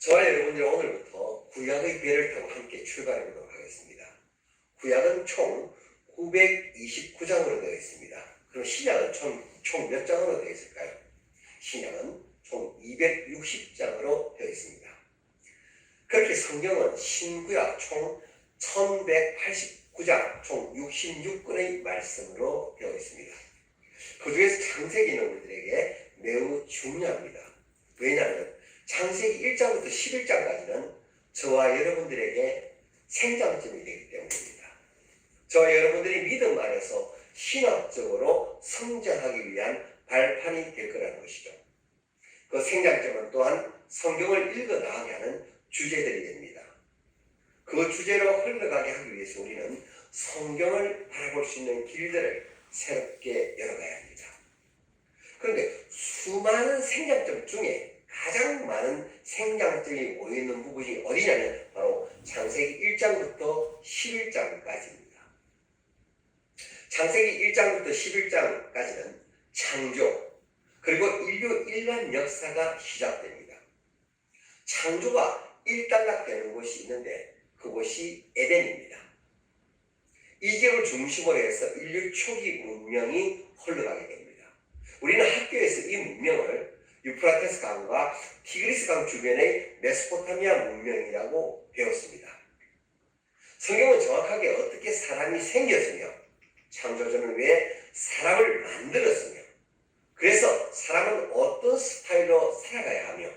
저와 여러분들 오늘부터 구약의 배를 타고 함께 출발해 보도록 하겠습니다. 구약은 총 929장으로 되어 있습니다. 그럼 신약은 총 몇 장으로 되어 있을까요? 신약은 총 260장으로 되어 있습니다. 그렇게 성경은 신구약 총 1189장, 총 66권의 말씀으로 되어 있습니다. 그 중에서 창세기는 우리들에게 매우 중요합니다. 왜냐하면 창세기 1장부터 11장까지는 저와 여러분들에게 생장점이 되기 때문입니다. 저와 여러분들이 믿음 안에서 신학적으로 성장하기 위한 발판이 될 거라는 것이죠. 그 생장점은 또한 성경을 읽어나가게 하는 주제들이 됩니다. 그 주제로 흘러가게 하기 위해서 우리는 성경을 바라볼 수 있는 길들을 새롭게 열어가야 합니다. 그런데 수많은 생장점 중에 가장 많은 생장점이 모여있는 부분이 어디냐면 바로 창세기 1장부터 11장까지입니다. 창세기 1장부터 11장까지는 창조, 그리고 인류 일반 역사가 시작됩니다. 창조가 일단락되는 곳이 있는데 그곳이 에덴입니다. 이 지역을 중심으로 해서 인류 초기 문명이 흘러가게 됩니다. 우리는 학교에서 이 문명을 유프라테스 강과 티그리스 강 주변의 메소포타미아 문명이라고 배웠습니다. 성경은 정확하게 어떻게 사람이 생겼으며 창조주는 왜 사람을 만들었으며 그래서 사람은 어떤 스타일로 살아가야 하며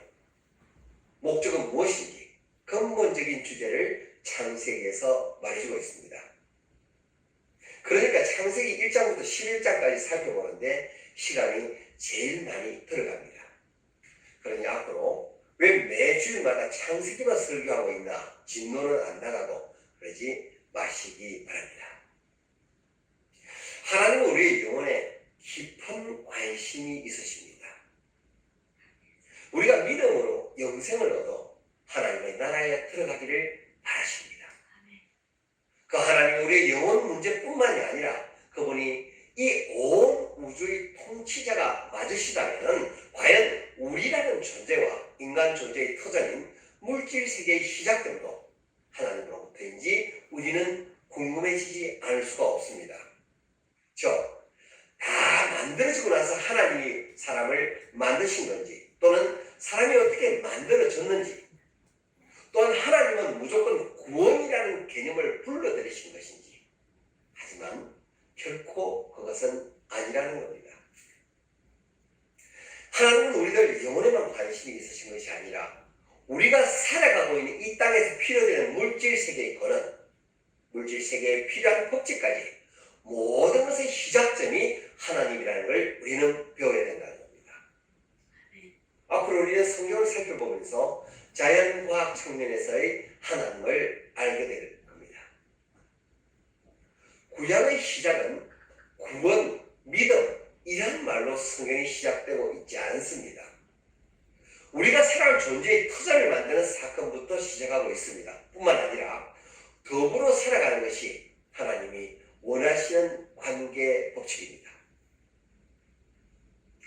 목적은 무엇인지 근본적인 주제를 창세기에서 말해주고 있습니다. 그러니까 창세기 1장부터 11장까지 살펴보는데 시간이 제일 많이 들어갑니다. 그러니 앞으로 왜 매주일마다 창세기만 설교하고 있나 진노는 안 나가고 그러지 마시기 바랍니다. 하나님은 우리의 영혼에 깊은 관심이 있으십니다. 우리가 믿음으로 영생을 얻어 하나님의 나라에 들어가기를 바라십니다. 그 하나님은 우리의 영혼 문제뿐만이 아니라 그분이 이 온 우주의 통치자가 맞으시다면 과연 우리라는 존재와 인간 존재의 터전인 물질 세계의 시작점도 하나님으로부터인지 우리는 궁금해지지 않을 수가 없습니다. 다 만들어지고 나서 하나님이 사람을 만드신 건지 또는 사람이 어떻게 만들어졌는지 또한 하나님은 무조건 구원이라는 개념을 불러들이신 것인지 하지만 결코 그것은 아니라는 겁니다. 하나님은 우리들 영혼에만 관심이 있으신 것이 아니라 우리가 살아가고 있는 이 땅에서 필요되는 물질 세계의 거는 물질 세계에 필요한 법칙까지 모든 것의 시작점이 하나님이라는 걸 우리는 배워야 된다는 겁니다. 앞으로 우리는 성경을 살펴보면서 자연과학 측면에서의 하나님을 알게 될 겁니다. 구약의 시작은 구원, 믿음 이런 말로 성경이 시작되고 있지 않습니다. 우리가 살아갈 존재의 터전을 만드는 사건부터 시작하고 있습니다. 뿐만 아니라 더불어 살아가는 것이 하나님이 원하시는 관계 법칙입니다.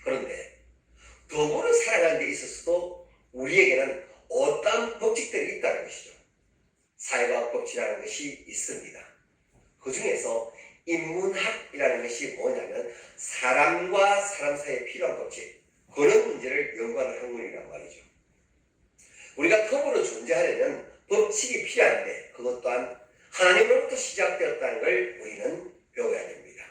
그런데 더불어 살아가는 데 있어서도 우리에게는 어떤 법칙들이 있다는 것이죠. 사회과학 법칙이라는 것이 있습니다. 그 중에서 인문학이라는 것이 뭐냐면 사람과 사람 사이에 필요한 법칙, 그런 문제를 연구하는 학문이란 말이죠. 우리가 더불어 존재하려면 법칙이 필요한데 그것 또한 하나님으로부터 시작되었다는 걸 우리는 배워야 됩니다.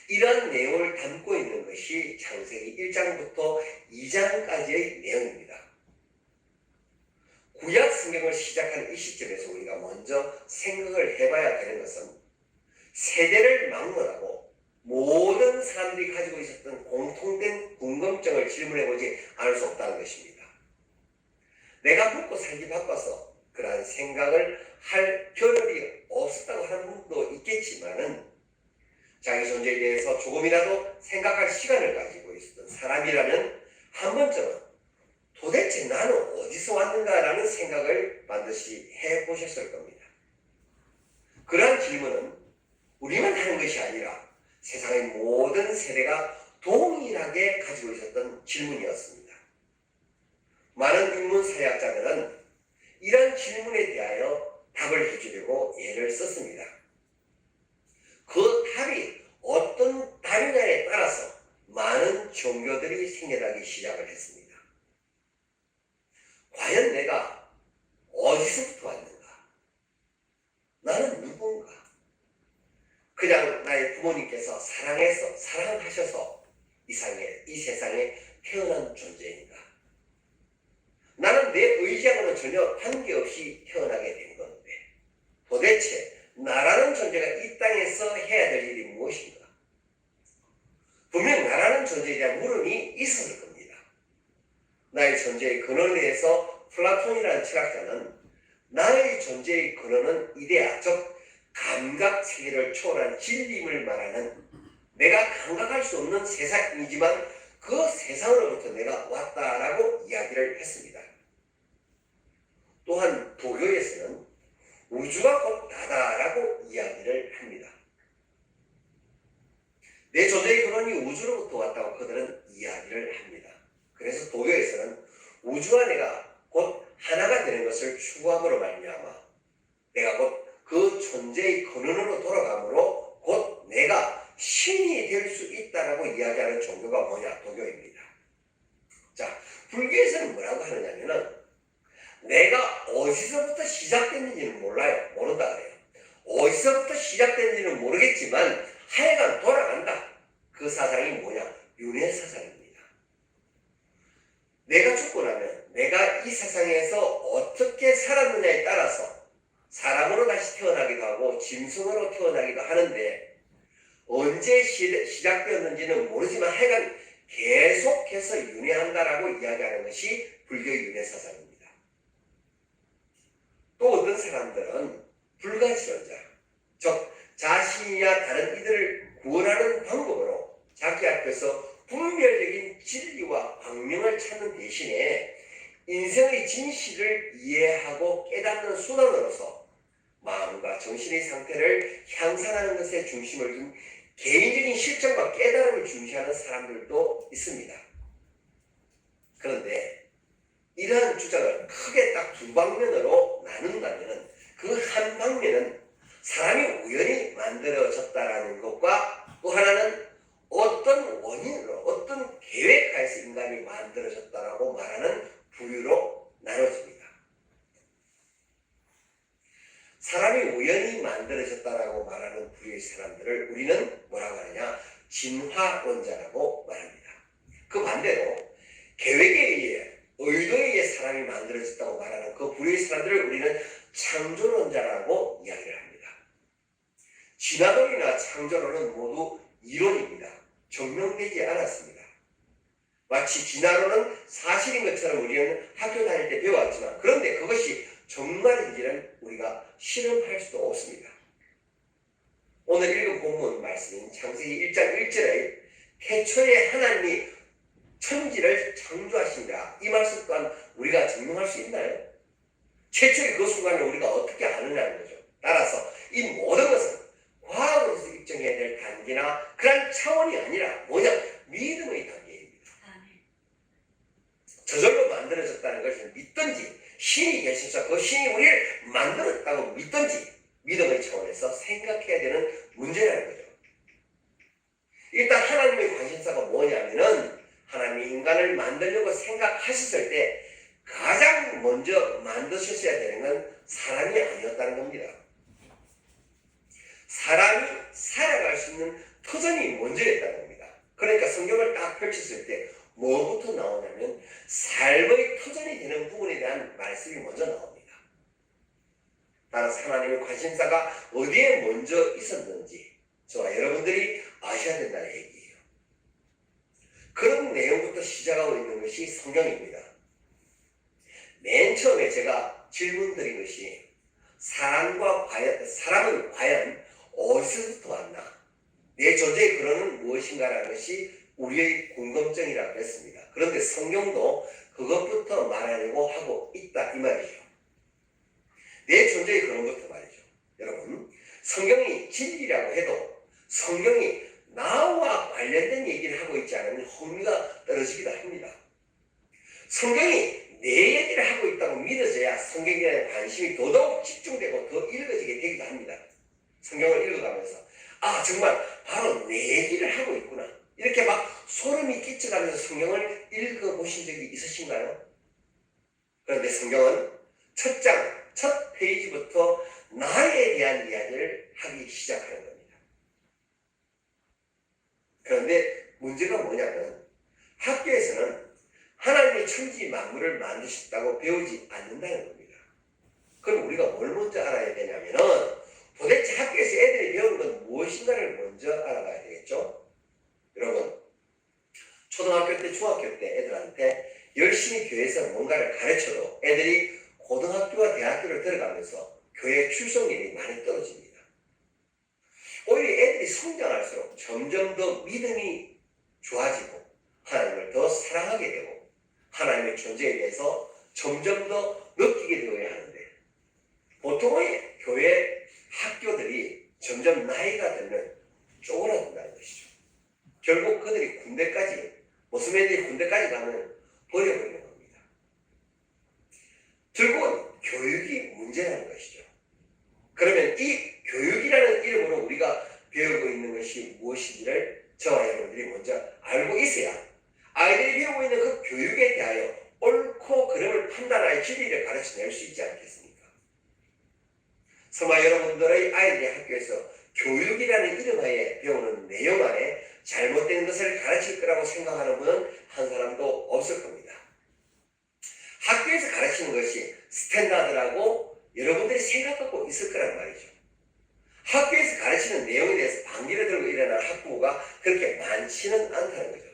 이런 내용을 담고 있는 것이 창세기 1장부터 2장까지의 내용입니다. 구약 성경을 시작하는 이 시점에서 우리가 먼저 생각을 해봐야 되는 것은 세대를 막론하고 모든 사람들이 가지고 있었던 공통된 궁금증을 질문해보지 않을 수 없다는 것입니다. 내가 먹고 살기 바빠서 그러한 생각을 할 겨를이 없었다고 하는 분도 있겠지만은 자기 존재에 대해서 조금이라도 생각할 시간을 가지고 있었던 사람이라면 한 번쯤은 도대체 나는 어디서 왔는가라는 생각을 반드시 해보셨을 겁니다. 그러한 질문은 우리만 하는 것이 아니라 세상의 모든 세대가 동일하게 가지고 있었던 질문이었습니다. 많은 인문 사회학자들은 이런 질문에 대하여 답을 해주려고 예를 썼습니다. 그 답이 어떤 답이냐에 따라서 많은 종교들이 생겨나기 시작을 했습니다. 과연 내가 어디서부터 왔는가? 나는 누군가? 그냥 나의 부모님께서 사랑하셔서 이 세상에 태어난 존재인가? 나는 내 의지하고는 전혀 관계없이 태어나게 된 건데 도대체 나라는 존재가 이 땅에서 해야 될 일이 무엇인가? 분명 나라는 존재에 대한 물음이 있었을 겁니다. 나의 존재의 근원에 대해서 플라톤이라는 철학자는 나의 존재의 근원은 이데아, 즉 감각 세계를 초월한 진리임을 말하는 내가 감각할 수 없는 세상이지만 그 세상으로부터 내가 왔다라고 이야기를 했습니다. 또한 도교에서는 우주가 곧 나다라고 이야기를 합니다. 내 존재의 근원이 우주로부터 왔다고 그들은 이야기를 합니다. 그래서 도교에서는 우주와 내가 곧 하나가 되는 것을 추구함으로 말미암아 내가 곧 그 존재의 근원으로 돌아가므로 곧 내가 신이 될 수 있다라고 이야기하는 종교가 뭐냐? 도교입니다. 자, 불교에서는 뭐라고 하느냐면은 내가 어디서부터 시작됐는지는 몰라요. 모른다 그래요. 어디서부터 시작됐는지는 모르겠지만 하여간 돌아간다. 그 사상이 뭐냐? 윤회 사상입니다. 내가 죽고 나면 내가 이 세상에서 어떻게 살았느냐에 따라서 사람으로 다시 태어나기도 하고 짐승으로 태어나기도 하는데 언제 시작되었는지는 모르지만 하여간 계속해서 윤회한다라고 이야기하는 것이 불교의 윤회 사상입니다. 또 어떤 사람들은 불가지론자, 즉 자신이나 다른 이들을 구원하는 방법으로 자기 앞에서 분별적인 진리와 광명을 찾는 대신에 인생의 진실을 이해하고 깨닫는 수단으로서 마음과 정신의 상태를 향상하는 것에 중심을 둔 개인적인 실천과 깨달음을 중시하는 사람들도 있습니다. 그런데 이러한 주장을 크게 딱 두 방면으로 나눈다면 그 한 방면은 사람이 우연히 만들어졌다라는 것과 또 하나는 어떤 원인으로 어떤 계획하에서 인간이 만들어졌다라고 말하는 부류로 나눠집니다. 사람이 우연히 만들어졌다라고 말하는 부류의 사람들을 우리는 뭐라고 하느냐? 진화론자라고 말합니다. 그 반대로 계획에 의해 의도에 의해 사람이 만들어졌다고 말하는 그 부류의 사람들을 우리는 창조론자라고 이야기를 합니다. 진화론이나 창조론은 모두 이론입니다. 증명되지 않았습니다. 마치 진화론은 사실인 것처럼 우리는 학교 다닐 때 배워왔지만 그런데 그것이 정말인지는 우리가 실험할 수도 없습니다. 오늘 읽은 본문 말씀인 창세기 1장 1절에 태초에 하나님이 천지를 창조하신다. 이 말씀 또한 우리가 증명할 수 있나요? 최초의 그 순간을 우리가 어떻게 아느냐는 거죠. 따라서 이 모든 것은 과학으로서 입증해야 될 단계나 그런 차원이 아니라 뭐냐? 믿음의 단계입니다. 저절로 만들어졌다는 것을 믿든지 신이 계셔서 그 신이 우리를 만들었다고 믿든지 믿음의 차원에서 생각해야 되는 문제라는 거죠. 일단 하나님의 관심사가 뭐냐면은 하나님이 인간을 만들려고 생각하셨을 때 가장 먼저 만드셨어야 되는 건 사람이 아니었다는 겁니다. 사람이 살아갈 수 있는 터전이 먼저였다는 겁니다. 그러니까 성경을 딱 펼쳤을 때 뭐부터 나오냐면 삶의 터전이 되는 부분에 대한 말씀이 먼저 나옵니다. 따라서 하나님의 관심사가 어디에 먼저 있었는지 저와 여러분들이 아셔야 된다는 얘기예요. 그런 내용부터 시작하고 있는 것이 성경입니다. 맨 처음에 제가 질문드린 것이 사람은 과연 어디서부터 왔나? 내 존재의 근원은 무엇인가라는 것이 우리의 궁금증이라고 했습니다. 그런데 성경도 그것부터 말하려고 하고 있다 이 말이죠. 내 존재의 근원부터 말이죠. 여러분, 성경이 진리라고 해도 성경이 나와 관련된 얘기를 하고 있지 않으면 흥미가 떨어지기도 합니다. 성경이 내 얘기를 하고 믿어져야 성경에 대한 관심이 더더욱 집중되고 더 읽어지게 되기도 합니다. 성경을 읽어가면서 아 정말 바로 내 얘기를 하고 있구나 이렇게 막 소름이 끼쳐가면서 성경을 읽어보신 적이 있으신가요? 그런데 성경은 첫 장, 첫 페이지부터 나에 대한 이야기를 하기 시작하는 겁니다. 그런데 문제가 뭐냐면 학교에서는 하나님이 천지 만물을 만드셨다고 배우지 않는다는 겁니다. 그럼 우리가 뭘 먼저 알아야 되냐면은 도대체 학교에서 애들이 배우는 건 무엇인가를 먼저 알아가야 되겠죠? 여러분, 초등학교 때, 중학교 때 애들한테 열심히 교회에서 뭔가를 가르쳐도 애들이 고등학교와 대학교를 들어가면서 교회 출석률이 많이 떨어집니다. 오히려 애들이 성장할수록 점점 더 믿음이 좋아지고 하나님을 더 사랑하게 되고 하나님의 존재에 대해서 점점 더 느끼게 되어야 하는데 보통의 교회 학교들이 점점 나이가 들면 쪼그라든다는 것이죠. 결국 그들이 군대까지 무슨 애들이 군대까지 가면 버려버리는 겁니다. 결국은 교육이 문제라는 것이죠. 그러면 이 교육이라는 이름으로 우리가 배우고 있는 것이 무엇인지를 저와 여러분들이 먼저 알고 있어야 아이들이 배우고 있는 그 교육에 대하여 옳고 그름을 판단할 진리를 가르쳐낼 수 있지 않겠습니까? 설마 여러분들의 아이들이 학교에서 교육이라는 이름하에 배우는 내용 안에 잘못된 것을 가르칠 거라고 생각하는 분은 한 사람도 없을 겁니다. 학교에서 가르치는 것이 스탠다드라고 여러분들이 생각하고 있을 거란 말이죠. 학교에서 가르치는 내용에 대해서 반기를 들고 일어날 학부모가 그렇게 많지는 않다는 거죠.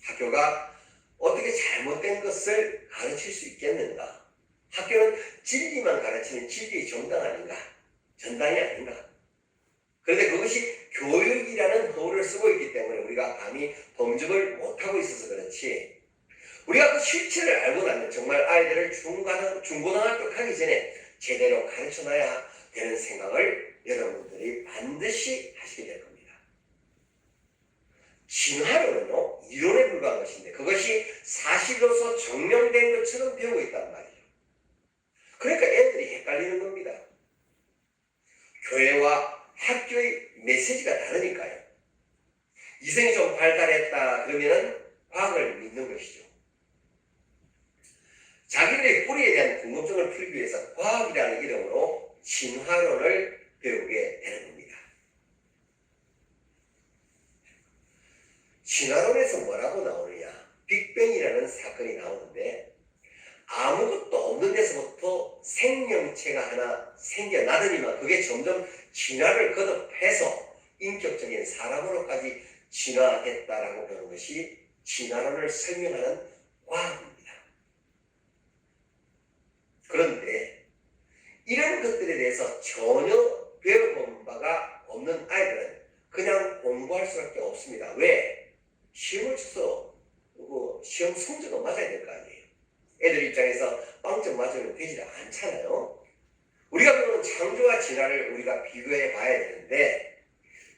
학교가 어떻게 잘못된 것을 가르칠 수 있겠는가? 학교는 진리만 가르치는 진리의 정당 아닌가? 전당이 아닌가? 그런데 그것이 교육이라는 허울을 쓰고 있기 때문에 우리가 감히 범접을 못하고 있어서 그렇지 우리가 그 실체를 알고 나면 정말 아이들을 중고등학교 가기 전에 제대로 가르쳐놔야 되는 생각을 여러분들이 반드시 하시게 될 겁니다. 진화론은요 이론에 불과한 것인데 그것이 사실로서 증명된 것처럼 배우고 있단 말이에요. 그러니까 애들이 헷갈리는 겁니다. 교회와 학교의 메시지가 다르니까요. 이성이 좀 발달했다 그러면은 과학을 믿는 것이죠. 자기들의 뿌리에 대한 궁금증을 풀기 위해서 과학이라는 이름으로 진화론을 배우게 되는 겁니다. 진화론에서 뭐라고 나오느냐? 빅뱅이라는 사건이 나오는데 아무것도 없는 데서부터 생명체가 하나 생겨나더니만 그게 점점 진화를 거듭해서 인격적인 사람으로까지 진화했다라고 보는 것이 진화론을 설명하는 과학입니다. 그런데 이런 것들에 대해서 전혀 배워본 바가 없는 아이들은 그냥 공부할 수밖에 없습니다. 왜? 시험을 쳐서 시험 성적은 맞아야 될 거 아니에요. 애들 입장에서 빵점 맞으면 되지 않잖아요. 우리가 배우는 창조와 진화를 우리가 비교해 봐야 되는데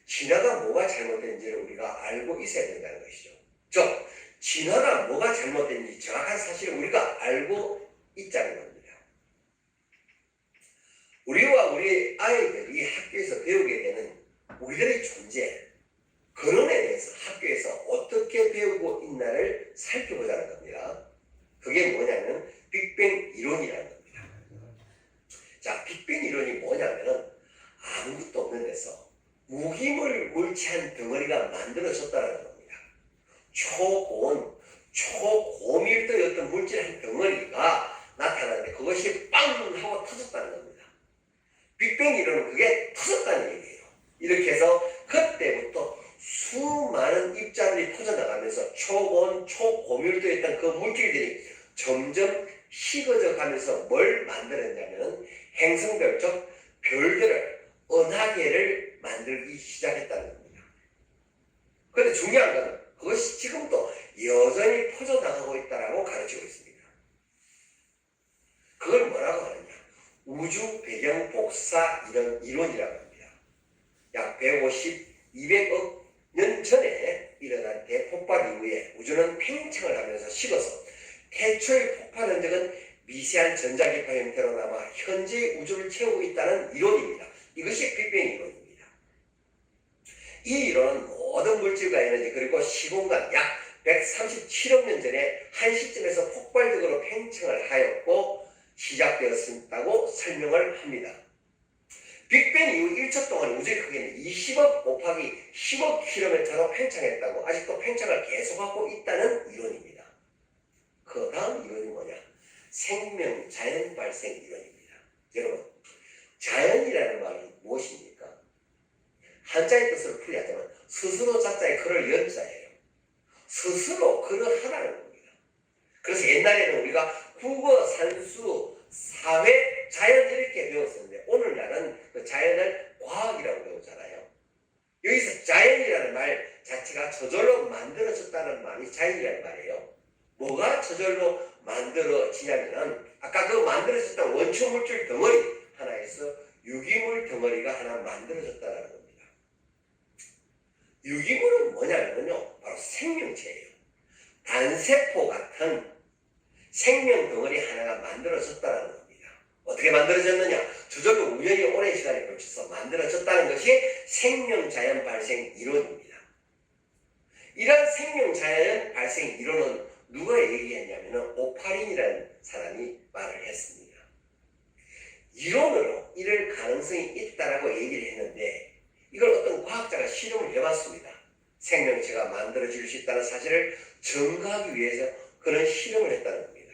진화가 뭐가 잘못된지를 우리가 알고 있어야 된다는 것이죠. 즉, 진화가 뭐가 잘못된지 정확한 사실을 우리가 알고 있자는 겁니다. 우리와 우리 아이들이 학교에서 배우게 되는 우리들의 존재, 근원에 대해서 학교에서 어떻게 배우고 있나를 살펴보자는 겁니다. 그게 뭐냐면 빅뱅 이론이라는 겁니다. 자, 빅뱅 이론이 뭐냐면은 아무것도 없는 데서 무기물 물체한 덩어리가 만들어졌다는 겁니다. 초고온, 초고밀도였던 물질 한 덩어리가 나타나는데 그것이 빵 하고 터졌다는 겁니다. 빅뱅 이론은 그게 터졌다는 얘기예요. 이렇게 해서 그때부터 수많은 입자들이 퍼져나가면서 초고온, 초고밀도였던 그 물질들이 점점 식어져 가면서 뭘 만들었냐면 행성별, 즉 별들을, 은하계를 만들기 시작했다는 겁니다. 그런데 중요한 건 그것이 지금도 여전히 퍼져나가고 있다고 가르치고 있습니다. 그걸 뭐라고 하느냐? 우주 배경 복사 이론이라고 합니다. 약 150, 200억 년 전에 일어난 대폭발 이후에 우주는 팽창을 하면서 식어서 태초의 폭발 흔적은 미세한 전자기파 형태로 남아 현재의 우주를 채우고 있다는 이론입니다. 이것이 빅뱅 이론입니다. 이 이론은 모든 물질과 에너지 그리고 시공간 약 137억 년 전에 한 시점에서 폭발적으로 팽창을 하였고 시작되었다고 설명을 합니다. 빅뱅 이후 1초 동안 우주의 크기는 20억 곱하기 10억 킬로미터로 팽창했다고 아직도 팽창을 계속하고 있다는 이론입니다. 그 다음 이론이 뭐냐? 생명 자연 발생 이론입니다. 여러분, 자연이라는 말은 무엇입니까? 한자의 뜻을 풀이하자면 스스로 자자에 글을 연자예요. 스스로 글을 하라는 겁니다. 그래서 옛날에는 우리가 국어, 산수, 사회, 자연 이렇게 배웠었는데 오늘날은 그 자연을 과학이라고 배우잖아요. 여기서 자연이라는 말 자체가 저절로 만들어졌다는 말이 자연이라는 말이에요. 뭐가 저절로 만들어지냐면은 아까 그 만들어졌던 원초 물질 덩어리 하나에서 유기물 덩어리가 하나 만들어졌다는 겁니다. 유기물은 뭐냐면요, 바로 생명체예요. 단세포 같은 생명 덩어리 하나가 만들어졌다는 겁니다. 어떻게 만들어졌느냐? 저절로 우연히 오랜 시간에 걸쳐서 만들어졌다는 것이 생명자연 발생 이론입니다. 이런 생명자연 발생 이론은 누가 얘기했냐면 오파린이라는 사람이 말을 했습니다. 이론으로 이럴 가능성이 있다라고 얘기를 했는데 이걸 어떤 과학자가 실험을 해봤습니다. 생명체가 만들어질 수 있다는 사실을 증거하기 위해서 그런 실험을 했다는 겁니다.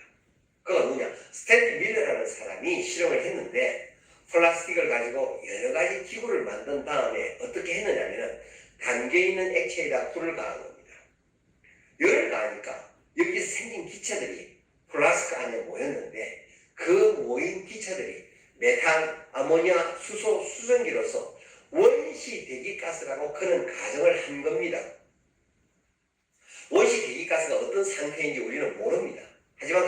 그건 누구냐? 스탠리 밀러라는 사람이 실험을 했는데 플라스틱을 가지고 여러 가지 기구를 만든 다음에 어떻게 했느냐면 담겨있는 액체에다 불을 가한 겁니다. 열을 가하니까 여기서 생긴 기체들이 플라스틱 안에 모였는데 그 모인 기체들이 메탄, 아모니아, 수소, 수증기로서 원시 대기가스라고 그런 가정을 한 겁니다. 원시 대기가스가 어떤 상태인지 우리는 모릅니다. 하지만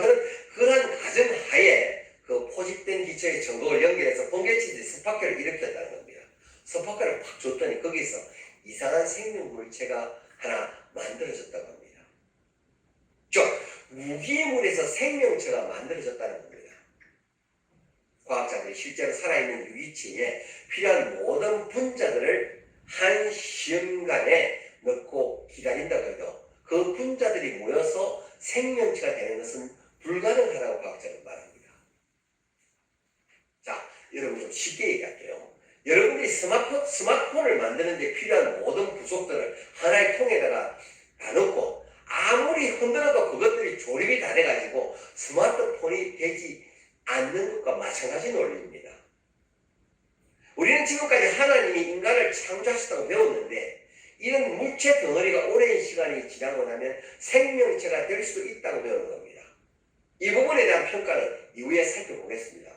그런 가정 하에 그 포집된 기체의 전극을 연결해서 번개치듯이 스파크를 일으켰다는 겁니다. 스파크를 팍 줬더니 거기서 이상한 생명 물체가 하나 만들어졌다고 합니다. 즉, 무기물에서 생명체가 만들어졌다는 겁니다. 과학자들이 실제로 살아있는 유기체에 필요한 모든 분자들을 한 시험관에 넣고 기다린다고 해도 그 분자들이 모여서 생명체가 되는 것은 불가능하다고 과학자는 말합니다. 자, 여러분 좀 쉽게 얘기할게요. 여러분들이 스마트폰을 만드는 데 필요한 모든 부속들을 하나의 통에다가 다 넣고 아무리 흔들어도 그것들이 조립이 다 돼가지고 스마트폰이 되지 않는 것과 마찬가지 논리입니다. 우리는 지금까지 하나님이 인간을 창조하셨다고 배웠는데 이런 물체 덩어리가 오랜 시간이 지나고 나면 생명체가 될 수도 있다고 배우는 겁니다. 이 부분에 대한 평가는 이후에 살펴보겠습니다.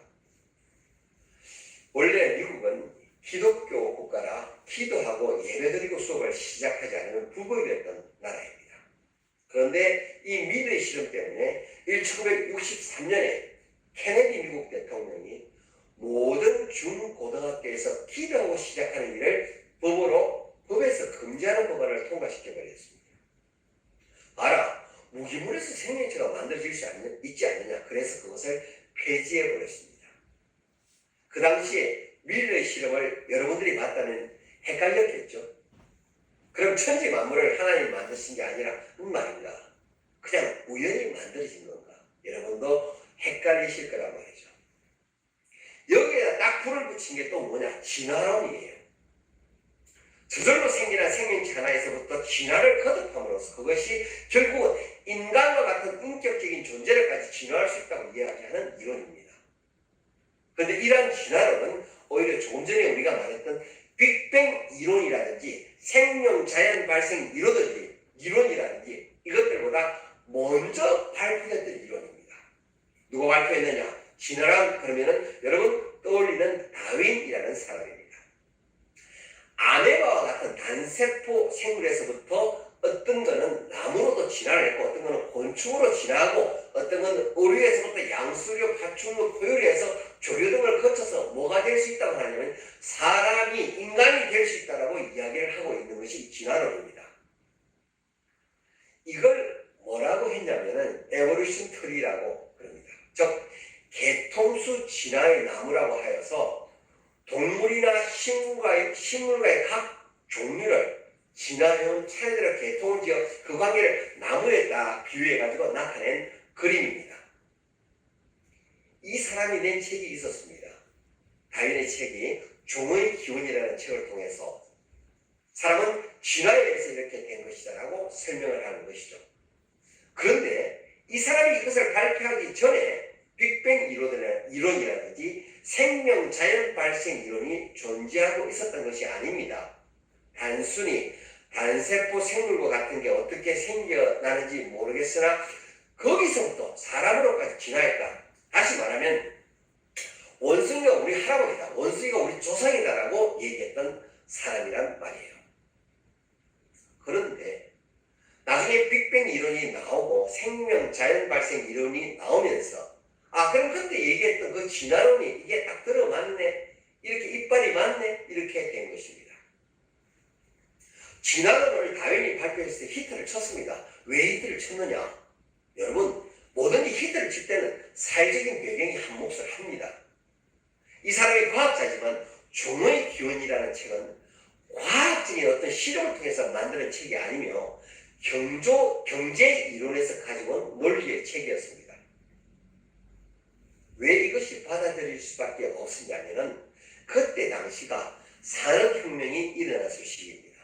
원래 미국은 기독교 국가라 기도하고 예배드리고 수업을 시작하지 않으면 불법이었던 나라입니다. 그런데 이 밀러의 실험 때문에 1963년에 케네디 미국 대통령이 모든 중고등학교에서 기도하고 시작하는 일을 법에서 금지하는 법안을 통과시켜버렸습니다. 봐라, 무기물에서 생명체가 만들어질 수 있지 않느냐. 그래서 그것을 폐지해버렸습니다. 그 당시에 밀러의 실험을 여러분들이 봤다면 헷갈렸겠죠. 그럼 천지 만물을 하나님이 만드신 게 아니라 말입니다. 그냥 우연히 만들어진 건가? 여러분도 헷갈리실 거란 말이죠. 여기에다 딱 불을 붙인 게 또 뭐냐? 진화론이에요. 저절로 생기는 생명체 하나에서부터 진화를 거듭함으로써 그것이 결국은 인간과 같은 인격적인 존재를까지 진화할 수 있다고 이야기하는 이론입니다. 그런데 이러한 진화론은 오히려 조금 전에 우리가 말했던 빅뱅 이론이라든지 생명 자연 발생 이론이라든지 이것들보다 먼저 발표했던 이론입니다. 누가 발표했느냐? 진화론 그러면은 여러분 떠올리는 다윈이라는 사람입니다. 아메바와 같은 단세포 생물에서부터 어떤 거는 나무로도 진화를 했고 어떤 거는 곤충으로 진화하고 어떤 거는 어류에서부터 양수류, 파충류, 포유류에서 조류 등을 거쳐서 뭐가 될 수 있다고 하냐면 사람이 인간이 될 수 있다고 이야기를 하고 있는 것이 진화론입니다. 이걸 뭐라고 했냐면은 에볼루션 트리라고 그럽니다. 즉 개통수 진화의 나무라고 하여서 동물이나 식물과의 각 종류를 진화해온 차례대로 개통을 지어 그 관계를 나무에 딱 비유해가지고 나타낸 그림입니다. 이 사람이 낸 책이 있었습니다. 다윈의 책이 종의 기원이라는 책을 통해서 사람은 진화에 대해서 이렇게 된 것이다라고 설명을 하는 것이죠. 그런데 이 사람이 이것을 발표하기 전에 빅뱅 이론이라든지 생명 자연 발생 이론이 존재하고 있었던 것이 아닙니다. 단순히 단세포 생물과 같은 게 어떻게 생겨나는지 모르겠으나 거기서부터 사람으로까지 진화했다. 다시 말하면 원숭이가 우리 할아버지다, 원숭이가 우리 조상이다라고 얘기했던 사람이란 말이에요. 그런데 나중에 빅뱅 이론이 나오고 생명 자연 발생 이론이 나오면서 그럼 그때 얘기했던 그 진화론이 이게 딱 들어맞네, 이렇게 이빨이 맞네, 이렇게 된 것입니다. 진화론을 다윈이 발표했을 때 히트를 쳤습니다. 왜 히트를 쳤느냐? 여러분, 뭐든지 히트를 칠 때는 사회적인 배경이 한 몫을 합니다. 이 사람이 과학자지만 종의 기원이라는 책은 과학적인 어떤 실험을 통해서 만드는 책이 아니며 경제 이론에서 가지고 온 논리의 책이었습니다. 왜 이것이 받아들일 수밖에 없었냐면은 그때 당시가 산업혁명이 일어났을 시기입니다.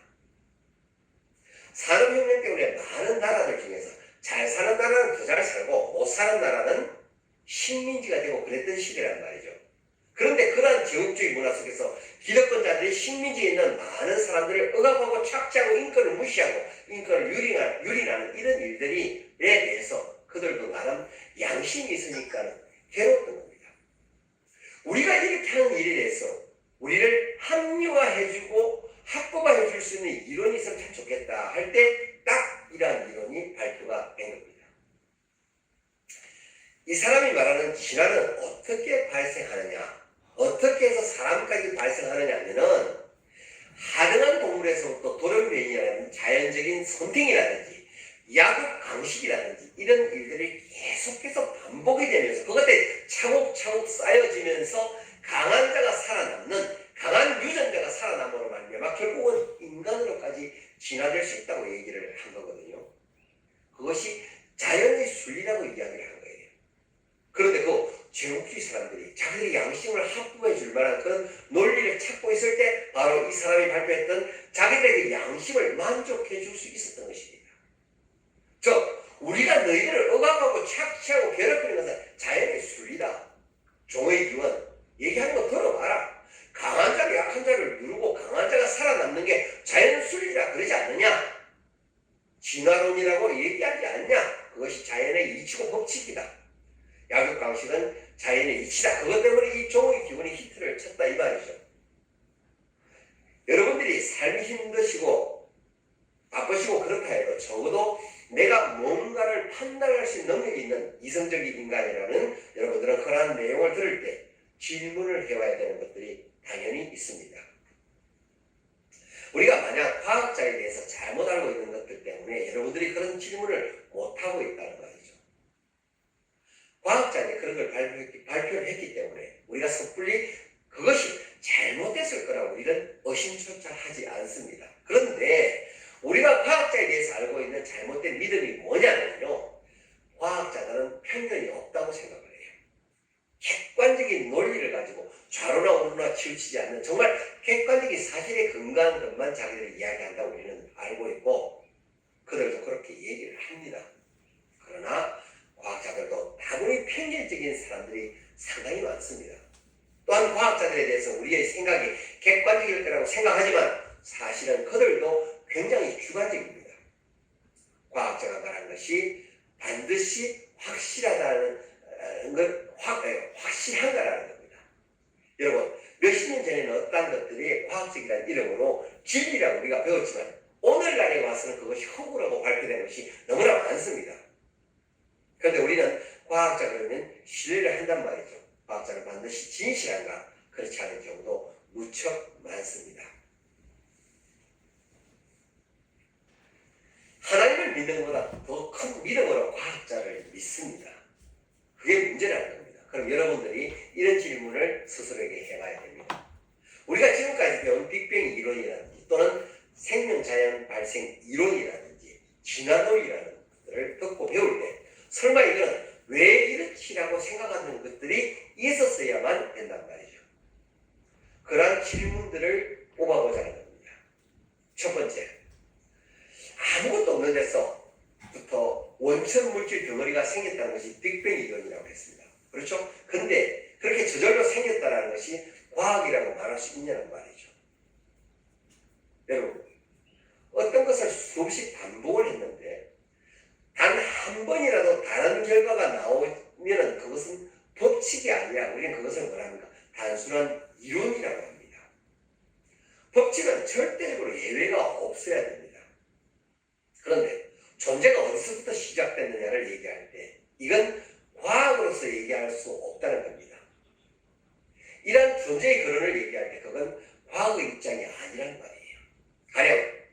산업혁명 때문에 많은 나라들 중에서 잘 사는 나라는 더 잘 살고 못 사는 나라는 식민지가 되고 그랬던 시대란 말이죠. 그런데 그러한 제국주의 문화 속에서 기득권자들이 식민지에 있는 많은 사람들을 억압하고 착취하고 인권을 무시하고 인권을 유린하는 이런 일들에 대해서 그들도 나름 양심이 있으니까 괴로웠던 겁니다. 우리가 이렇게 하는 일에 대해서 우리를 합리화해주고 합법화해줄 수 있는 이론이 있으면 참 좋겠다 할 때 딱 이러한 이론이 발표가 된 겁니다. 이 사람이 말하는 진화는 어떻게 발생하느냐, 어떻게 해서 사람까지 발생하느냐 하면은 하등한 동물에서부터 돌연변이라든지 자연적인 선택이라든지 약육 강식이라든지 이런 일들이 계속해서 반복이 되면서 그것에 차곡차곡 쌓여지면서 강한 자가 살아남는, 강한 유전자가 살아남으로 말미암아 결국은 인간으로까지 진화될 수 있다고 얘기를 한 거거든요. 그것이 자연의 순리라고 이야기를 한 거예요. 그런데 그 제국주의 사람들이 자기들의 양심을 합법해 줄 만한 그런 논리를 찾고 있을 때 바로 이 사람이 발표했던 자기들의 양심을 만족해 줄 수 있었던 것입니다. 즉 우리가 너희들을 억압하고 착취하고 괴롭히는 것은 자연의 순리다. 종의 기원 얘기하는 거 들어봐라. 강한 자가 약한 자를 누르고 강한 자가 살아남는 게 자연 순리라 그러지 않느냐? 진화론이라고 얘기하지 않냐? 그것이 자연의 이치고 법칙이다. 약육 강식은 자연의 이치다. 그것 때문에 이 종의 기분이 히트를 쳤다 이 말이죠. 여러분들이 삶이 힘드시고 바쁘시고 그렇다 해도 적어도 내가 뭔가를 판단할 수 있는 능력이 있는 이성적인 인간이라는 여러분들은 그러한 내용을 들을 때 질문을 해와야 되는 것들이 당연히 있습니다. 우리가 만약 과학자에 대해서 잘못 알고 있는 것들 때문에 여러분들이 그런 질문을 못하고 있다는 말이죠. 과학자들이 그런 걸 발표를 했기 때문에 우리가 섣불리 그것이 잘못됐을 거라고 우리는 의심조차 하지 않습니다. 그런데 우리가 과학자에 대해서 알고 있는 잘못된 믿음이 뭐냐면요, 과학자들은 편견이 없다고 생각을 해요. 객관적인 논리를 가지고 좌로나 우로나 치우치지 않는 정말 객관적인 사실에 근거한 것만 자기들이 이야기한다고 우리는 알고 있고 그들도 그렇게 얘기를 합니다. 그러나 과학자들도 다분히 편견적인 사람들이 상당히 많습니다. 또한 과학자들에 대해서 우리의 생각이 객관적일 거라고 생각하지만 사실은 그들도 굉장히 주관적입니다. 과학자가 말한 것이 반드시 확실하다는 확실한가라는 겁니다. 여러분, 몇십 년 전에는 어떤 것들이 과학적이라는 이름으로 진리라고 우리가 배웠지만 오늘날에 와서는 그것이 허구라고 발표된 것이 너무나 많습니다. 그런데 우리는 과학자 그러면 신뢰를 한단 말이죠. 과학자는 반드시 진실한가? 그렇지 않은 경우도 무척 많습니다. 하나님을 믿는 것보다 더 큰 믿음으로 과학자를 믿습니다. 그게 문제라는 겁니다. 그럼 여러분들이 이런 질문을 스스로에게 해봐야 됩니다. 우리가 지금까지 배운 빅뱅 이론이라든지 또는 생명자연 발생 이론이라든지 진화론이라는 것들을 듣고 배울 때 설마 이거는 왜 이렇지라고 생각하는 것들이 있었어야만 된단 말이죠. 그러한 질문들을 뽑아보자는 겁니다. 첫 번째, 아무것도 없는 데서부터 원천 물질 덩어리가 생겼다는 것이 빅뱅 이론이라고 했습니다. 그렇죠? 근데 그렇게 저절로 생겼다는 것이 과학이라고 말할 수 있냐는 말이죠. 여러분, 어떤 것을 수없이 반복을 했는데 단 한 번이라도 다른 결과가 나오면 그것은 법칙이 아니라 우리는 그것을 뭐랍니까? 단순한 이론이라고 합니다. 법칙은 절대적으로 예외가 없어야 됩니다. 그런데 존재가 어디서부터 시작됐느냐를 얘기할 때 이건 과학으로서 얘기할 수 없다는 겁니다. 이러한 존재의 근원을 얘기할 때 그건 과학의 입장이 아니란 말이에요. 가령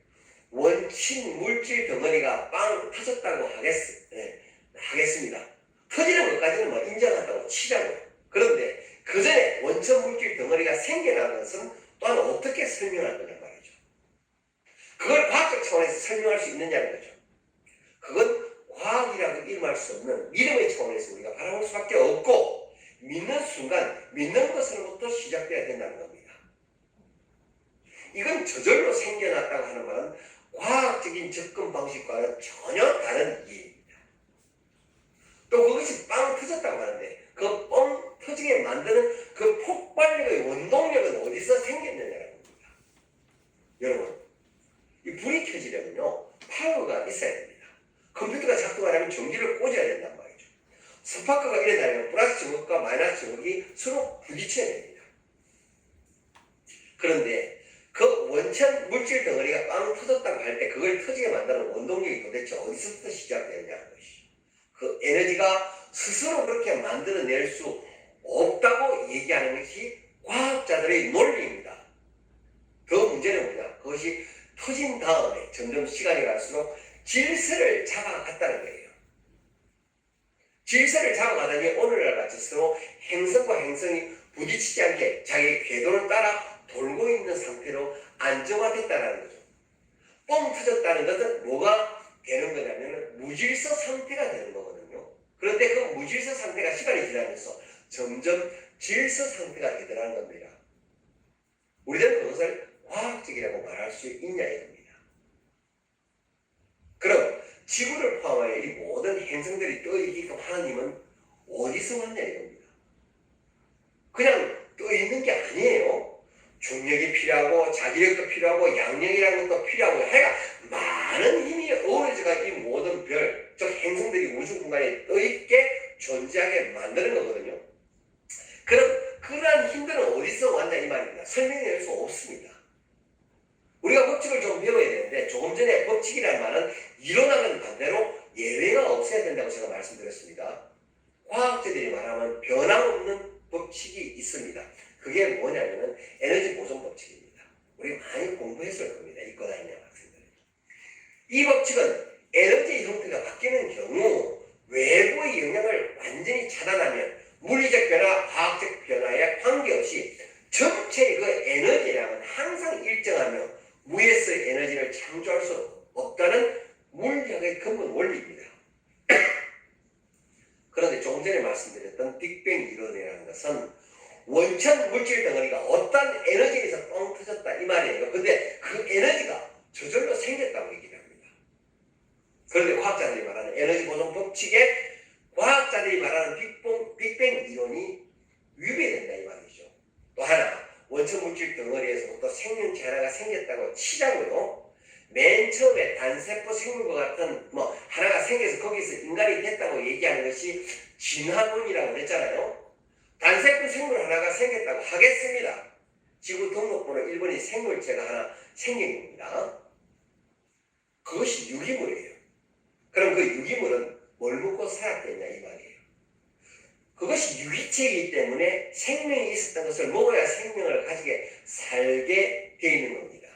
원친 물질 덩어리가 빵 터졌다고 하겠습니다. 터지는 것까지는 뭐 인정한다고 치자고요. 그런데 그 전에 원천 물질 덩어리가 생겨난 것은 또한 어떻게 설명할 거냐 말이죠. 그걸 과학적 차원에서 설명할 수 있느냐는 거죠. 그건 과학이라고 이름할 수 없는 믿음의 차원에서 우리가 바라볼 수밖에 없고 믿는 순간 믿는 것으로부터 시작돼야 된다는 겁니다. 이건 저절로 생겨났다고 하는 말은 과학적인 접근 방식과는 전혀 다른 이해입니다. 또 그것이 빵 터졌다고 하는데 그 뻥 터지게 만드는 그 폭발력의 원동력은 어디서 생겼느냐는 겁니다. 여러분, 이 불이 켜지려면요 파워가 있어야 됩니다. 컴퓨터가 작동하려면 전기를 꽂아야 된단 말이죠. 스파크가 일어나려면 플러스 증극과 마이너스 증극이 서로 부딪혀야 됩니다. 그런데 그 원천 물질 덩어리가 빵 터졌다고 할 때 그걸 터지게 만드는 원동력이 도대체 어디서부터 시작되느냐는 것이 그 에너지가 스스로 그렇게 만들어낼 수 없다고 얘기하는 것이 과학자들의 논리입니다. 더 문제는 뭐냐? 그것이 터진 다음에 점점 시간이 갈수록 질서를 잡아갔다는 거예요. 질서를 잡아가다니 오늘날 같이 서로 행성과 행성이 부딪히지 않게 자기 궤도를 따라 돌고 있는 상태로 안정화됐다는 거죠. 뻥 터졌다는 것은 뭐가 되는 거냐면 무질서 상태가 되는 거거든요. 그런데 그 무질서 상태가 시간이 지나면서 점점 질서 상태가 되더라는 겁니다. 우리는 그것을 과학적이라고 말할 수 있냐 이겁니다. 그럼 지구를 포함하여 이 모든 행성들이 떠있게끔 하나님은 어디서 왔냐 이겁니다. 그냥 떠있는 게 아니에요. 중력이 필요하고 자기력도 필요하고 양력이라는 것도 필요하고 하여간 많은 힘이 어우러져가 이 모든 별, 즉 행성들이 우주 공간에 떠있게 존재하게 만드는 거거든요. 그럼 그러한 힘들은 어디서 왔냐 이 말입니다. 설명할 수 없습니다. 우리가 법칙을 좀 배워야 되는데 조금 전에 법칙이라는 말은 이론하는 반대로 예외가 없어야 된다고 제가 말씀드렸습니다. 과학자들이 말하면 변함없는 법칙이 있습니다. 그게 뭐냐면은 에너지 보존 법칙입니다. 우리 많이 공부했을 겁니다. 이과 다니는 학생들. 이 법칙은 에너지 형태가 바뀌는 경우 외부의 영향을 완전히 차단하면 물리적 변화, 화학적 변화에 관계없이 전체의 그 에너지량은 항상 일정하며 무에서 에너지를 창조할 수 없다는 물리학의 근본 원리입니다. 그런데 조금 전에 말씀드렸던 빅뱅 이론이라는 것은 원천 물질 덩어리가 어떤 에너지에서 뻥 터졌다 이 말이에요. 근데 그 에너지가 저절로 생겼다고 얘기를 합니다. 그런데 과학자들이 말하는 에너지 보존 법칙에 과학자들이 말하는 빅뱅 이론이 위배된다 이 말이죠. 또 하나 원천 물질 덩어리에서부터 생명체 하나가 생겼다고 치자고요. 맨 처음에 단세포 생물과 같은 하나가 생겨서 거기서 인간이 됐다고 얘기하는 것이 진화론이라고 했잖아요. 단세포 생물 하나가 생겼다고 하겠습니다. 지구 등록번호 1번이 생물체가 하나 생긴 겁니다. 그것이 유기물이에요. 그럼 그 유기물은 뭘 먹고 살았겠냐 이 말이에요. 그것이 유기체이기 때문에 생명이 있었던 것을 먹어야 생명을 가지게 살게 되어 있는 겁니다.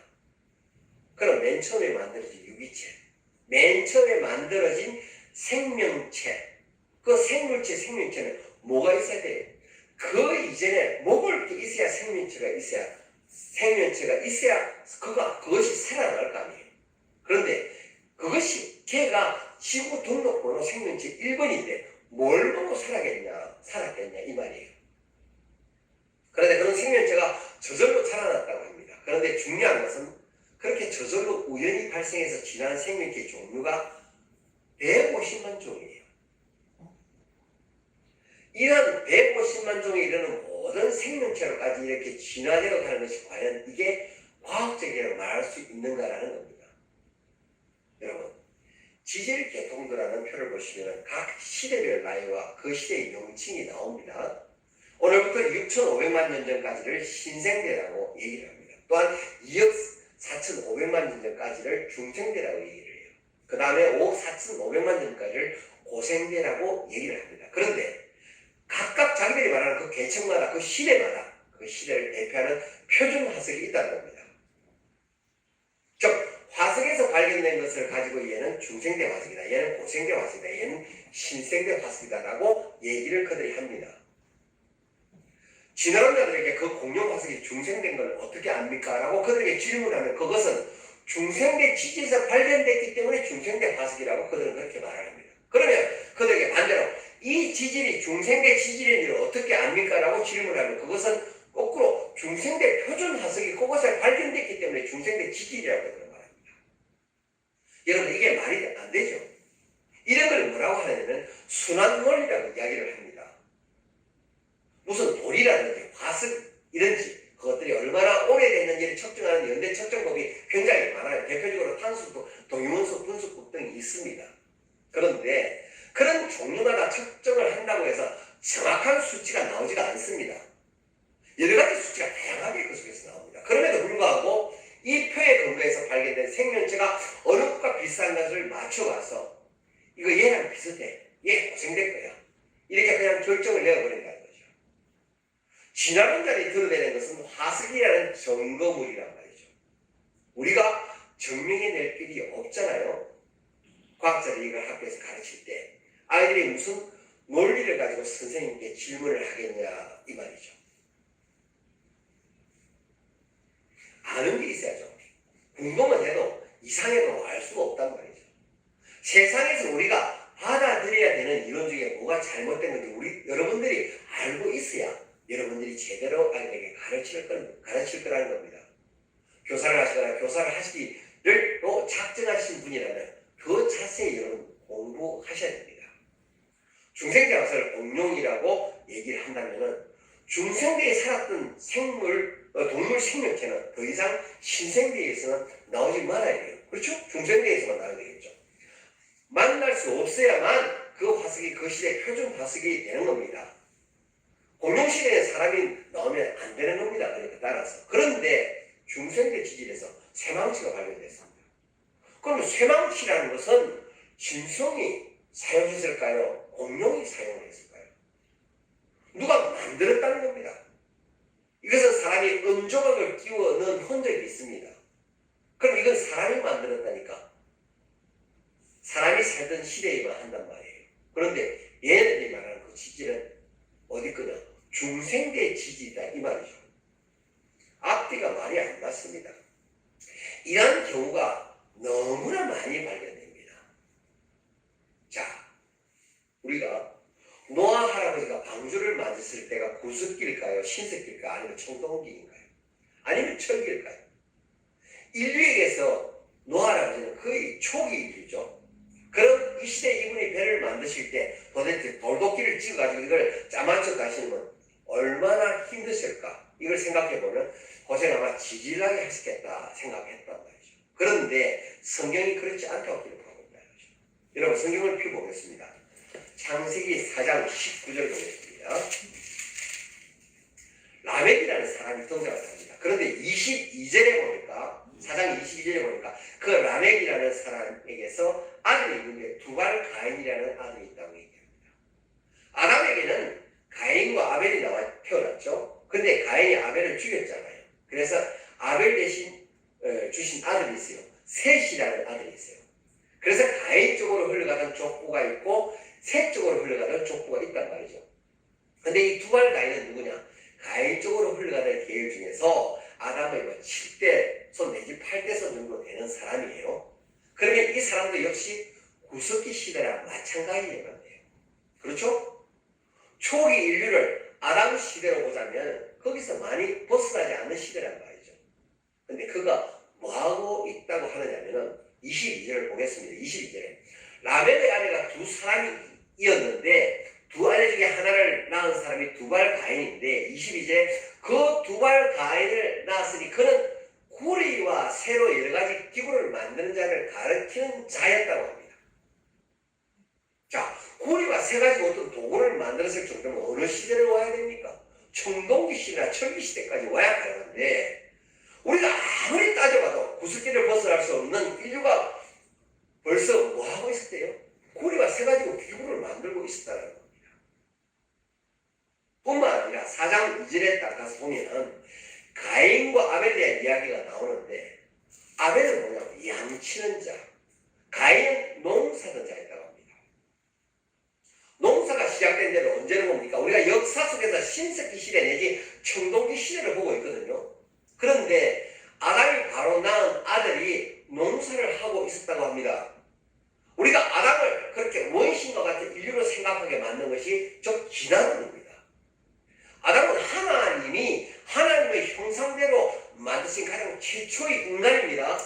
그럼 맨 처음에 만들어진 유기체, 맨 처음에 만들어진 생명체, 그 생물체, 생명체는 뭐가 있어야 돼요? 그 이전에 먹을 게 있어야 생명체가 있어야 그것이 살아날 거 아니에요. 그런데 그것이 걔가 지구 등록번호 생명체 1번인데 뭘 먹고 살았겠냐 이 말이에요. 그런데 그런 생명체가 저절로 자라났다고 합니다. 그런데 중요한 것은 그렇게 저절로 우연히 발생해서 진화한 생명체 종류가 150만 종이에요. 이런 150만 종에 이르는 모든 생명체로까지 이렇게 진화되어 가는 것이 과연 이게 과학적이라고 말할 수 있는가라는 겁니다. 여러분, 지질 계통도라는 표를 보시면 각 시대별 나이와 그 시대의 명칭이 나옵니다. 오늘부터 6,500만 년 전까지를 신생대라고 얘기를 합니다. 또한 2억 4,500만 년 전까지를 중생대라고 얘기를 해요. 그 다음에 5억 4,500만 년 전까지를 고생대라고 얘기를 합니다. 그런데 각각 자기들이 말하는 그 계층마다 그 시대마다 그 시대를 대표하는 표준 화석이 있다는 겁니다. 즉 화석에서 발견된 것을 가지고 얘는 중생대 화석이다, 얘는 고생대 화석이다, 얘는 신생대 화석이다라고 얘기를 그들이 합니다. 진화론자들에게 그 공룡 화석이 중생된 걸 어떻게 압니까? 라고 그들에게 질문하면 그것은 중생대 지질에서 발견됐기 때문에 중생대 화석이라고 그들은 그렇게 말합니다. 그러면 그들에게 반대로 이 지질이 중생대 지질인 일을 어떻게 압니까? 라고 질문하면 그것은 거꾸로 중생대 표준 화석이 그곳에 발견됐기 때문에 중생대 지질이라고 그들은 말합니다. 여러분 이게 말이 안 되죠. 이런 걸 뭐라고 하냐면 순환 논리라고 이야기를 합니다. 무슨 돌이라든지 화석 이런지 그것들이 얼마나 오래됐는지를 측정하는 연대 측정법이 굉장히 많아요. 대표적으로 탄소, 동위원소 분석법 등이 있습니다. 그런데 그런 종류마다 측정을 한다고 해서 정확한 수치가 나오지가 않습니다. 여러 가지 수치가 다양하게 그 속에서 나옵니다. 그럼에도 불구하고 이 표에 근거해서 발견된 생명체가 어느 것과 비슷한 것을 맞춰가서 이거 얘랑 비슷해, 얘 고생될 거야, 이렇게 그냥 결정을 내어버린다는 거죠. 진화론자들이 드러내는 것은 화석이라는 증거물이란 말이죠. 우리가 증명해낼 길이 없잖아요. 과학자들이 이걸 학교에서 가르칠 때 아이들이 무슨 논리를 가지고 선생님께 질문을 하겠냐 이 말이죠. 아는 게 있어야죠. 궁금은 해도 이상해도 알 수가 없단 말이죠. 세상에서 우리가 받아들여야 되는 이론 중에 뭐가 잘못된 건지 여러분들이 알고 있어야 여러분들이 제대로 아이들에게 가르칠 거라는 겁니다. 교사를 하시거나 교사를 하시기를 또 작정하신 분이라면 그 자세히 여러분 공부하셔야 됩니다. 중생대 화석을 공룡이라고 얘기를 한다면은 중생대에 살았던 동물 생명체는 더 이상 신생대에서는 나오지 말아야 돼요. 그렇죠? 중생대에서만 나와야 되겠죠. 만날 수 없어야만 그 화석이 그 시대의 표준 화석이 되는 겁니다. 공룡 시대에 사람이 나오면 안 되는 겁니다. 그러니까 따라서. 그런데 중생대 지질에서 쇠망치가 발견됐습니다. 그럼 쇠망치라는 것은 짐승이 사용했을까요? 공룡이 사용했을까요? 누가 만들었다는 겁니다. 이것은 사람이 은조각을 끼워 넣은 흔적이 있습니다. 그럼 이건 사람이 만들었다니까. 사람이 살던 시대에만 한단 말이에요. 그런데 얘네들이 말하는 그 지질은 어디 거냐? 중생대 지질이다 이 말이죠. 앞뒤가 말이 안 맞습니다. 이런 경우가 너무나 많이 발견됩니다. 자, 우리가 노아 할아버지가 방주를 만졌을 때가 구석기일까요? 신석기일까요? 아니면 청동기인가요? 아니면 철기일까요? 인류에게서 노아 할아버지는 거의 초기 인류죠. 그럼 이 시대에 이분이 배를 만드실 때 도대체 돌도끼를 찍어가지고 이걸 짜맞춰 가시는 건 얼마나 힘드실까? 이걸 생각해보면 고생 아마 지질나게 하셨겠다 생각했단 말이죠. 그런데 성경이 그렇지 않다고 기록하고 있다. 여러분 성경을 펴보겠습니다. 창세기 4장 19절 보겠습니다. 라멕이라는 사람이 등장을 합니다. 그런데 22절에 보니까 4장 22절에 보니까 그 라멕이라는 사람에게서 아들이 있는데 두발 가인이라는 아들이 있다고 얘기합니다. 아담에게는 가인과 아벨이 나와 태어났죠. 근데 가인이 아벨을 죽였잖아요. 그래서 아벨 대신 주신 아들이 있어요. 셋이라는 아들이 있어요. 그래서 가인 쪽으로 흘러가던 족보가 있고 셋 쪽으로 흘러가던 족보가 있단 말이죠. 근데 이 두발 가인은 누구냐? 가인 쪽으로 흘러가는 계열 중에서 아담의 7대 손 내지 8대 손 정도 되는 사람이에요. 그러면 이 사람도 역시 구석기 시대랑 마찬가지예요. 그렇죠? 초기 인류를 아담 시대로 보자면 거기서 많이 벗어나지 않는 시대란 말이죠. 근데 그가 뭐하고 있다고 하느냐면은 22절을 보겠습니다. 22절에 라멕의 아내가 두 사람이었는데 두 아내 중에 하나를 낳은 사람이 두발 가인인데 22절에 그 두발 가인을 낳았으니 그는 구리와 새로 여러 가지 기구를 만드는 자를 가르치는 자였다고 합니다. 자, 구리와 세 가지 어떤 도구를 만들었을 정도면 어느 시대를 와야 됩니까? 청동기 시대나 철기 시대까지 와야 가능한데 우리가 아무리 따져봐도 구석기를 벗어날 수 없는 인류가 벌써 뭐하고 있었대요? 구리와 세 가지 기구를 만들고 있었다는 겁니다. 뿐만 아니라 4장 2절에 딱 가서 보면 가인과 아벨에 대한 이야기가 나오는데 아벨은 뭐냐면 양치는 자, 가인은 농사던 자였다고 합니다. 농사가 시작된 데는 언제를 봅니까? 우리가 역사 속에서 신석기 시대 내지 청동기 시대를 보고 있거든요. 그런데 아담이 바로 낳은 아들이 농사를 하고 있었다고 합니다. 우리가 아담을 그렇게 원신과 같은 인류로 생각하게 만든 것이 좀 지난 겁니다. 아담은 하나님이 하나님의 형상대로 만드신 가장 최초의 인간입니다.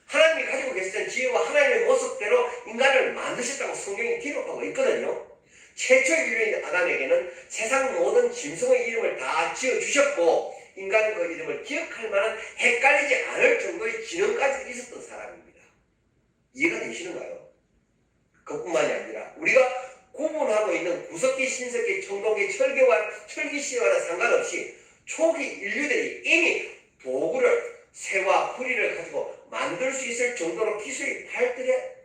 하나님이 가지고 계시던 지혜와 하나님의 모습대로 인간을 만드셨다고 성경이 기록하고 있거든요. 최초의 인류인 아담에게는 세상 모든 짐승의 이름을 다 지어주셨고 인간은 그 이름을 기억할 만한 헷갈리지 않을 정도의 지능까지 있었던 사람입니다. 이해가 되시는가요? 그뿐만이 아니라 우리가 구분하고 있는 구석기, 신석기, 청동기, 철기 시대와는 상관없이 초기 인류들이 이미 도구를 새와 구리를 가지고 만들 수 있을 정도로 기술이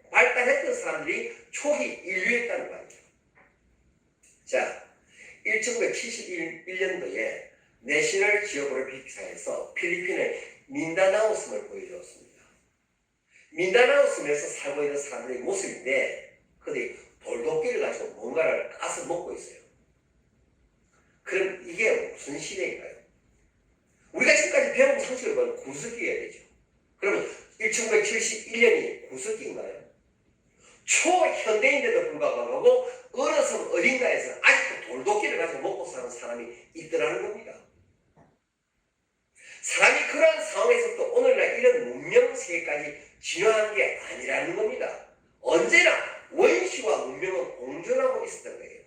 발달했던 사람들이 초기 인류였다는 말이죠. 자, 1971년도에 내셔널 지오그래픽사에서 필리핀의 민다나오섬을 보여주었습니다. 민다나오섬에서 살고 있는 사람들의 모습인데 그들이 돌도끼를 가지고 뭔가를 까서 먹고 있어요. 그럼 이게 무슨 시대인가요? 우리가 지금까지 배운 상식을 보면 구석기가 되죠. 그러면 1971년이 구석기인가요? 초현대인데도 불구하고 어느 섬 어딘가에서 아직도 돌도끼를 가지고 먹고 사는 사람이 있더라는 겁니다. 사람이 그러한 상황에서도 오늘날 이런 문명세계까지 진화한 게 아니라는 겁니다. 언제나 원시와 문명은 공존하고 있었던 거예요.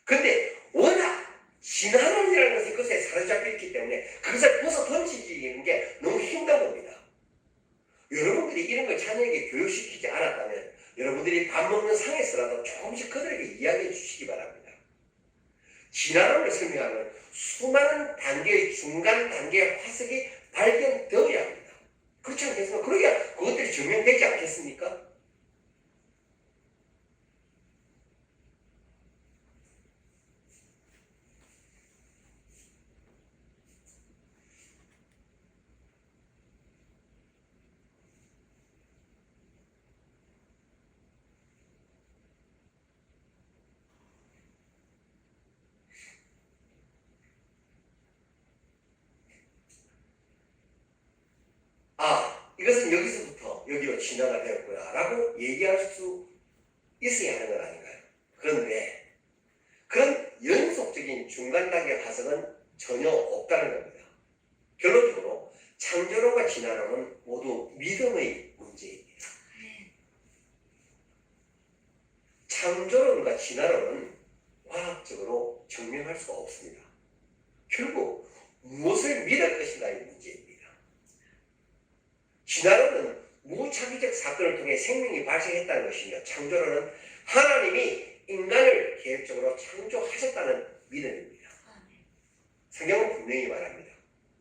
근데 워낙 진화론이라는 것이 그것에 사로잡혀 있기 때문에 그것을 벗어 던지는 게 너무 힘든 겁니다. 여러분들이 이런 걸 자녀에게 교육시키지 않았다면 여러분들이 밥 먹는 상에서라도 조금씩 그들에게 이야기해 주시기 바랍니다. 진화론을 설명하면 수많은 단계의 중간 단계의 화석이 발견되어야 합니다. 그렇지 않겠습니까? 그러기야 그것들이 증명되지 않겠습니까? 이것은 여기서부터 여기로 진화가 되었구나 라고 얘기할 수 있어야 하는 건 아닌가요? 그런데 그런 연속적인 중간 단계 화석은 전혀 없다는 겁니다. 결론적으로 창조론과 진화론은 모두 믿음의 문제입니다. 창조론과 진화론은 과학적으로 증명할 수가 없습니다. 결국 무엇을 믿을 것인가의 문제입니다. 진화론은 무차기적 사건을 통해 생명이 발생했다는 것이며 창조론은 하나님이 인간을 계획적으로 창조하셨다는 믿음입니다. 성경은 분명히 말합니다.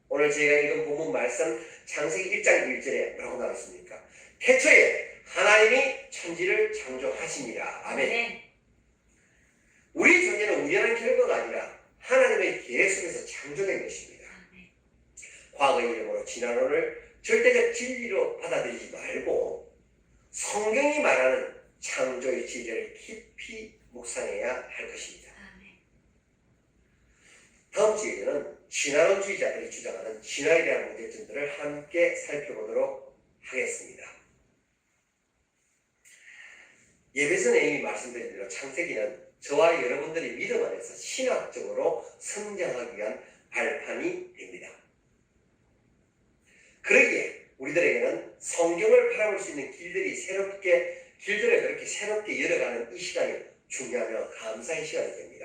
오늘 저희가 읽은 본문 말씀 창세기 1장 1절에 뭐라고 나왔습니까? 태초에 하나님이 천지를 창조하시니라. 아멘. 우리 존재는 우연한 결과가 아니라 하나님의 계획 속에서 창조된 것입니다. 과거의 이름으로 진화론을 절대적 진리로 받아들이지 말고 성경이 말하는 창조의 진리를 깊이 묵상해야 할 것입니다. 주에는 진화론주의자들이 주장하는 진화에 대한 문제점들을 함께 살펴보도록 하겠습니다. 예배 전에 이미 말씀드린 대로 창세기는 저와 여러분들의 믿음 안에서 신학적으로 성장하기 위한 발판이 됩니다. 그러기에 우리들에게는 성경을 바라볼 수 있는 길들을 그렇게 새롭게 열어가는 이 시간이 중요하며 감사의 시간이 됩니다.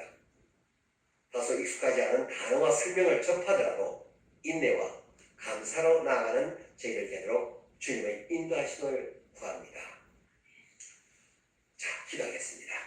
다소 익숙하지 않은 단어와 설명을 접하더라도 인내와 감사로 나아가는 저희들 되도록 주님의 인도하심을 구합니다. 자, 기도하겠습니다.